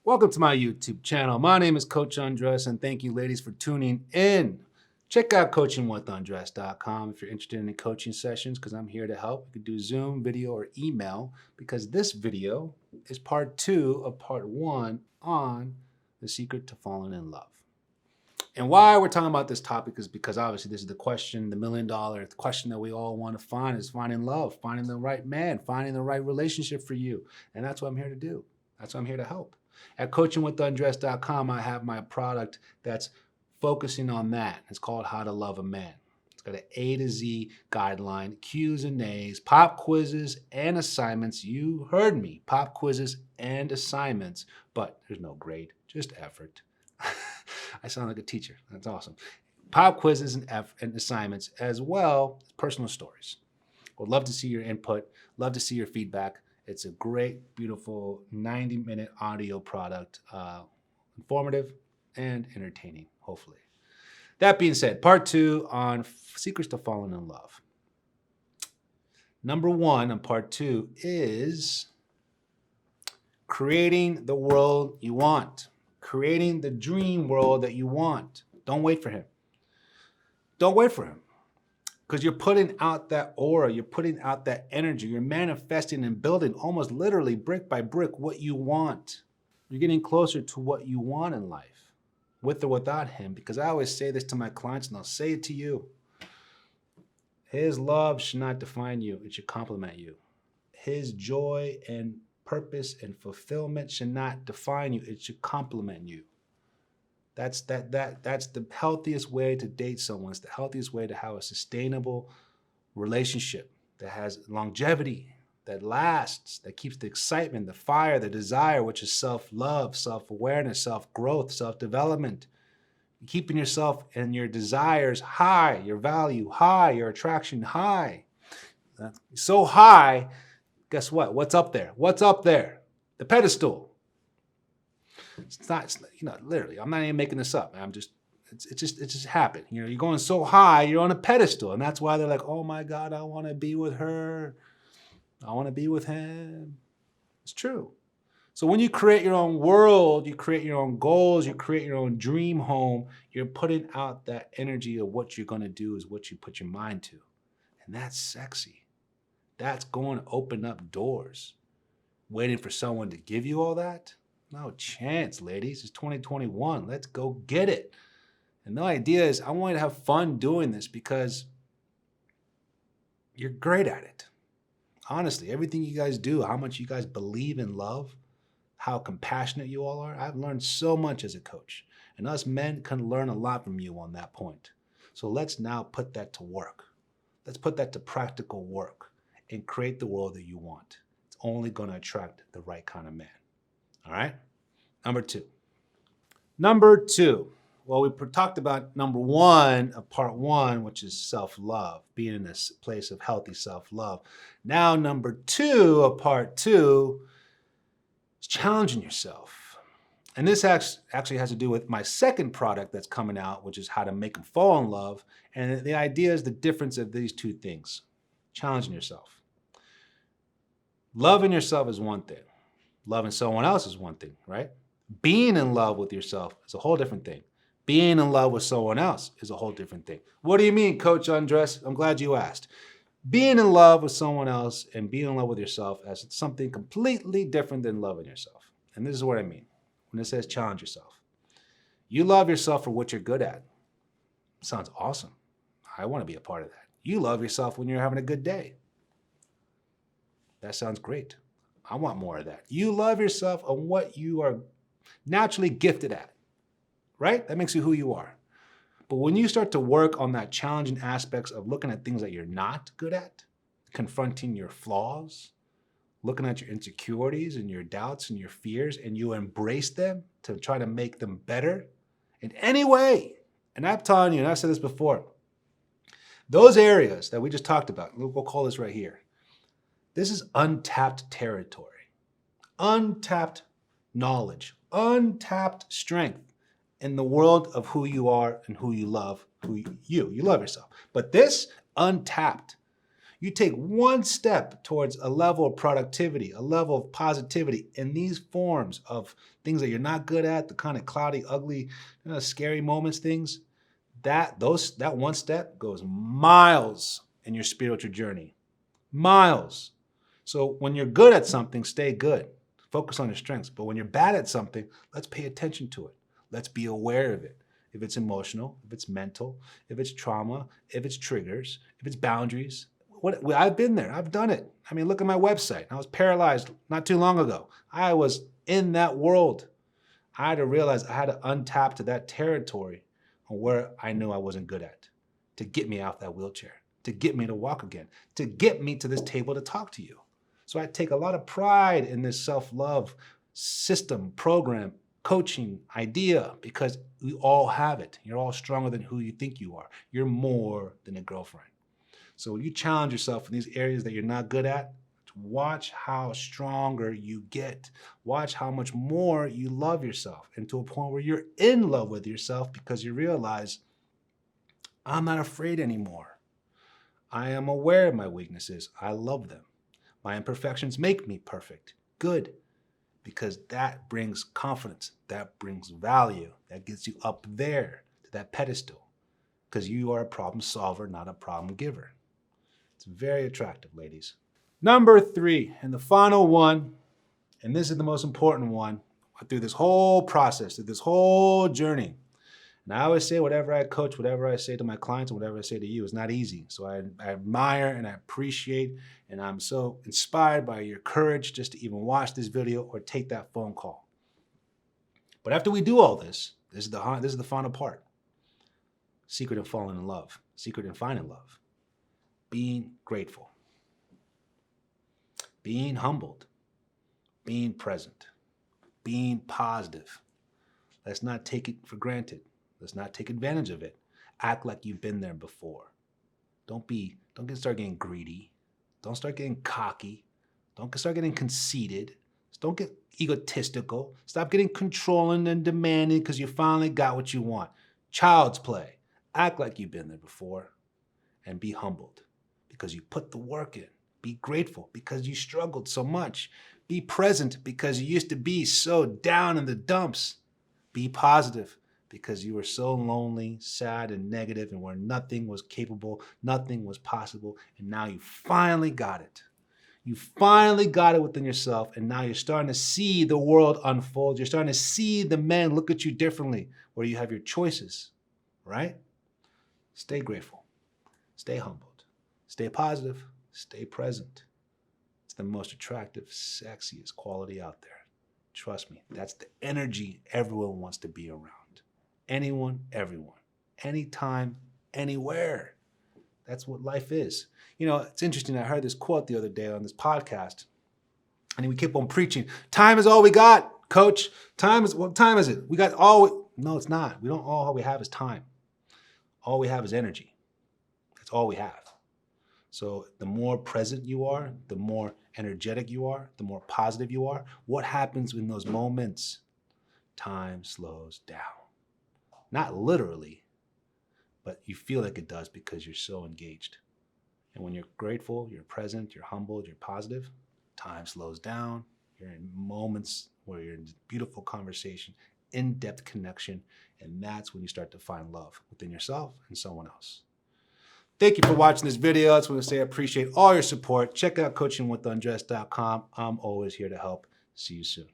Welcome to my YouTube channel. My name is Coach Andres, and thank you, ladies, for tuning in. Check out coachingwithandres.com if you're interested in coaching sessions, because I'm here to help. You can do Zoom, video, or email, because this video is part 2 of part 1 on the secret to falling in love. And why we're talking about this topic is because obviously this is the question, the $1 million question that we all want to find is finding love, finding the right man, finding the right relationship for you. And that's what I'm here to do. That's what I'm here to help. At coachingwithundress.com, I have my product that's focusing on that. It's called How to Love a Man. It's got an A to Z guideline, Q's and A's, pop quizzes and assignments. You heard me, pop quizzes and assignments, but there's no grade, just effort. I sound like a teacher. That's awesome. Pop quizzes and assignments, as well as personal stories. Would love to see your input, love to see your feedback. It's a great, beautiful 90-minute audio product, informative and entertaining, hopefully. That being said, part 2 on secrets to falling in love. Number 1 on part 2 is creating the world you want, creating the dream world that you want. Don't wait for him. Don't wait for him. Because you're putting out that aura, you're putting out that energy, you're manifesting and building almost literally brick by brick what you want. You're getting closer to what you want in life, with or without him. Because I always say this to my clients, and I'll say it to you. His love should not define you, it should complement you. His joy and purpose and fulfillment should not define you, it should complement you. That's the healthiest way to date someone. It's the healthiest way to have a sustainable relationship that has longevity, that lasts, that keeps the excitement, the fire, the desire, which is self-love, self-awareness, self-growth, self-development. Keeping yourself and your desires high, your value high, your attraction high. So high, guess what? What's up there? What's up there? The pedestal. It's not, literally, I'm not even making this up. It just happened. You're going so high, you're on a pedestal. And that's why they're like, oh my God, I want to be with her. I want to be with him. It's true. So when you create your own world, you create your own goals, you create your own dream home, you're putting out that energy of what you're going to do is what you put your mind to. And that's sexy. That's going to open up doors. Waiting for someone to give you all that? No chance, ladies. It's 2021. Let's go get it. And the idea is I want you to have fun doing this because you're great at it. Honestly, everything you guys do, how much you guys believe in love, how compassionate you all are. I've learned so much as a coach. And us men can learn a lot from you on that point. So let's now put that to work. Let's put that to practical work and create the world that you want. It's only going to attract the right kind of man. All right. Number 2. Well, we talked about number 1 of part 1, which is self-love, being in this place of healthy self-love. Now, number 2 of part 2 is challenging yourself. And this actually has to do with my second product that's coming out, which is how to make them fall in love. And the idea is the difference of these two things. Challenging yourself. Loving yourself is one thing. Loving someone else is one thing, right? Being in love with yourself is a whole different thing. Being in love with someone else is a whole different thing. What do you mean, Coach Andres? I'm glad you asked. Being in love with someone else and being in love with yourself as something completely different than loving yourself. And this is what I mean when it says challenge yourself. You love yourself for what you're good at. Sounds awesome. I want to be a part of that. You love yourself when you're having a good day. That sounds great. I want more of that. You love yourself on what you are naturally gifted at, right? That makes you who you are. But when you start to work on that challenging aspects of looking at things that you're not good at, confronting your flaws, looking at your insecurities and your doubts and your fears, and you embrace them to try to make them better in any way. And I'm telling you, and I've said this before, those areas that we just talked about, we'll call this right here. This is untapped territory, untapped knowledge, untapped strength in the world of who you are and who you love, you love yourself. But this, untapped. You take one step towards a level of productivity, a level of positivity in these forms of things that you're not good at, the kind of cloudy, ugly, scary moments, things, that one step goes miles in your spiritual journey. Miles. So when you're good at something, stay good. Focus on your strengths. But when you're bad at something, let's pay attention to it. Let's be aware of it. If it's emotional, if it's mental, if it's trauma, if it's triggers, if it's boundaries. I've been there. I've done it. I mean, look at my website. I was paralyzed not too long ago. I was in that world. I had to realize I had to untap to that territory on where I knew I wasn't good at to get me out that wheelchair, to get me to walk again, to get me to this table to talk to you. So I take a lot of pride in this self-love system, program, coaching idea, because we all have it. You're all stronger than who you think you are. You're more than a girlfriend. So when you challenge yourself in these areas that you're not good at, watch how stronger you get. Watch how much more you love yourself, and to a point where you're in love with yourself because you realize, I'm not afraid anymore. I am aware of my weaknesses. I love them. My imperfections make me perfect. Good. Because that brings confidence. That brings value. That gets you up there to that pedestal. Because you are a problem solver, not a problem giver. It's very attractive, ladies. Number 3, and the final one, and this is the most important one, through this whole process, through this whole journey. And I always say whatever I coach, whatever I say to my clients, and whatever I say to you is not easy. So I admire and I appreciate, and I'm so inspired by your courage just to even watch this video or take that phone call. But after we do all this, this is the final part. Secret of falling in love. Secret in finding love. Being grateful. Being humbled. Being present. Being positive. Let's not take it for granted. Let's not take advantage of it. Act like you've been there before. Don't start getting greedy. Don't start getting cocky. Don't start getting conceited. Don't get egotistical. Stop getting controlling and demanding because you finally got what you want. Child's play. Act like you've been there before, and be humbled because you put the work in. Be grateful because you struggled so much. Be present because you used to be so down in the dumps. Be positive because you were so lonely, sad, and negative, and where nothing was capable, nothing was possible, and now you finally got it. You finally got it within yourself, and now you're starting to see the world unfold. You're starting to see the men look at you differently, where you have your choices, right? Stay grateful. Stay humbled. Stay positive. Stay present. It's the most attractive, sexiest quality out there. Trust me, that's the energy everyone wants to be around. Anyone, everyone. Anytime, anywhere. That's what life is. You know, it's interesting. I heard this quote the other day on this podcast, and we keep on preaching. Time is all we got, coach. What time is it? We got all. No, it's not. We don't all we have is time. All we have is energy. That's all we have. So the more present you are, the more energetic you are, the more positive you are. What happens in those moments? Time slows down. Not literally, but you feel like it does because you're so engaged. And when you're grateful, you're present, you're humbled, you're positive, time slows down. You're in moments where you're in beautiful conversation, in-depth connection, and that's when you start to find love within yourself and someone else. Thank you for watching this video. I just want to say I appreciate all your support. Check out coachingwithundressed.com. I'm always here to help. See you soon.